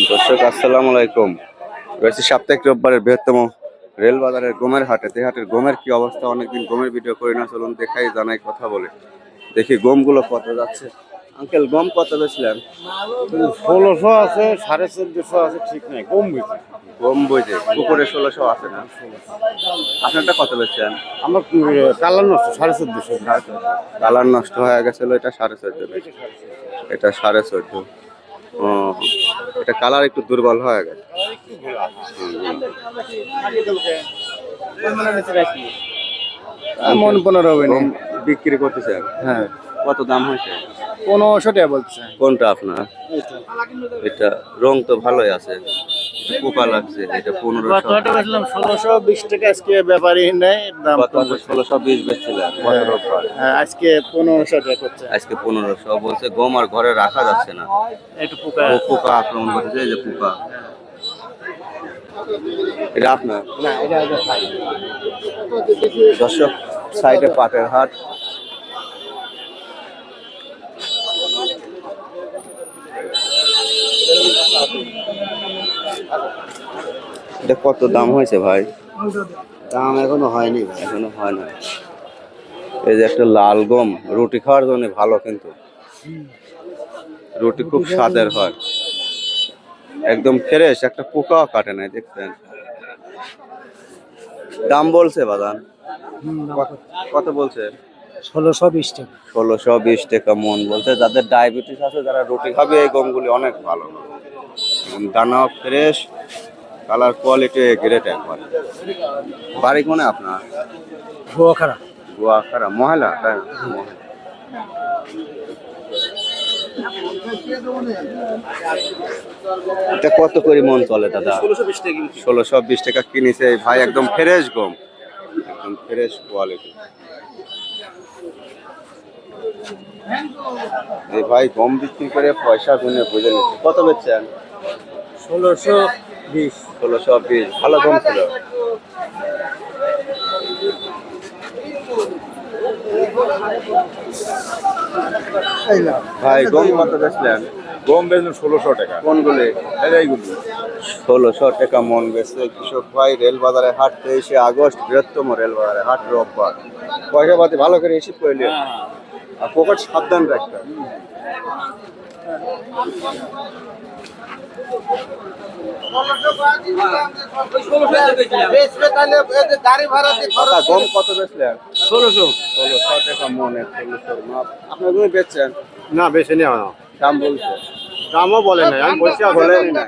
দর্শক আসসালামু আলাইকুম। রয়েছে সাপ্তাহিক রোববারের বৃহত্তম রেল বাজারের গমের হাটে। হাটের গমের কি অবস্থা, অনেকদিন গমের ভিডিও করি না, চলুন দেখাই জানাই কথা বলে দেখি গমগুলো কত যাচ্ছে। আঙ্কেল গম কত বেচলেন? 1600 আছে, 1450 আছে, ঠিক নাই, কম হয়েছে। গম বইতে পুকুরে 1600 আছে না? আপনারটা কত বেচছেন? আমার কালার নষ্ট 1450। কালার নষ্ট হয়ে গেছিল, এটা 1450। এটা 1450। ও, এটা কালার একটু দুর্বল হয়ে গেছে। মন 15 হবে না। গম বিক্রি করতেছেন? হ্যাঁ, কত দাম হয়েছে? 1500 টাকা বলছে। কোনটা আপনার? এটা রং তো ভালোই আছে, পোকা লাগছে। এটা 1500। 1620 টাকা আজকে ব্যাপারই নেই, দাম কত? 1620 বেচছিলেন গত রোববার। হ্যাঁ, আজকে 1500 টাকা করছে। আজকে 1500 বলছে। গম আর ঘরে রাখা যাচ্ছে না, একটু পোকা। পোকা আক্রমণ করতেছে। এই যে পোকা। এটা আপনার? না, এটা খাই। দর্শক, সাইডে পাটের হাট। এটা কত দাম হয়েছে ভাই? দাম এখনো হয়নি, এখনো হয় না। এই যে একটা লাল গম, রুটি খাওয়ার জন্য ভালো, কিন্তু রুটি খুব স্বাদের হয়, একদম ফ্রেশ, একটা পোকাও কাটে নাই। দেখছেন দাম বলছে বাদাম কত বলছে? 1620 টাকা। 1620 টাকা মন বলছে। যাদের ডায়াবেটিস আছে, যারা রুটি খাবে, এই গমগুলি অনেক ভালো। দানাও ফ্রেশ, কালার কোয়ালিটি গ্রেট একবার। বাড়ি কোনে আপনার? গোয়াখাড়া। গোয়াখাড়া মহলা, তাই না? এটা কত করে মন চলে দাদা? 1620 টাকা কিনেছে ভাই, একদম ফ্রেশ গম, একদম ফ্রেশ কোয়ালিটি। এই ভাই গম বিক্রি করে পয়সা গুনে বুঝে নিচ্ছে। কত বেচছেন? 1620। 1620। ভালো গম ছিল। ভাই গম কত বেচলেন? গম বেচলাম 1600 টাকা। কোনগুলি? এইগুলো 1600 টাকা মন বেচছে কৃষক ভাই রেল বাজারে হাট। 23শে আগস্ট, বৃহত্তম রেল বাজারে হাট, রোববার। পয়সা পাতি ভালো করে হিসেব করলে, আর পকেট সাবধান রাখতে। গম কত বেচলেন? 1600 টাকা মনে। 1600 মাপ। আপনার তুমি বেচছেন? না, বেশি নেওয়া না। দাম বলছে? দামও বলে নাই, আমি বলছি বলেনি না।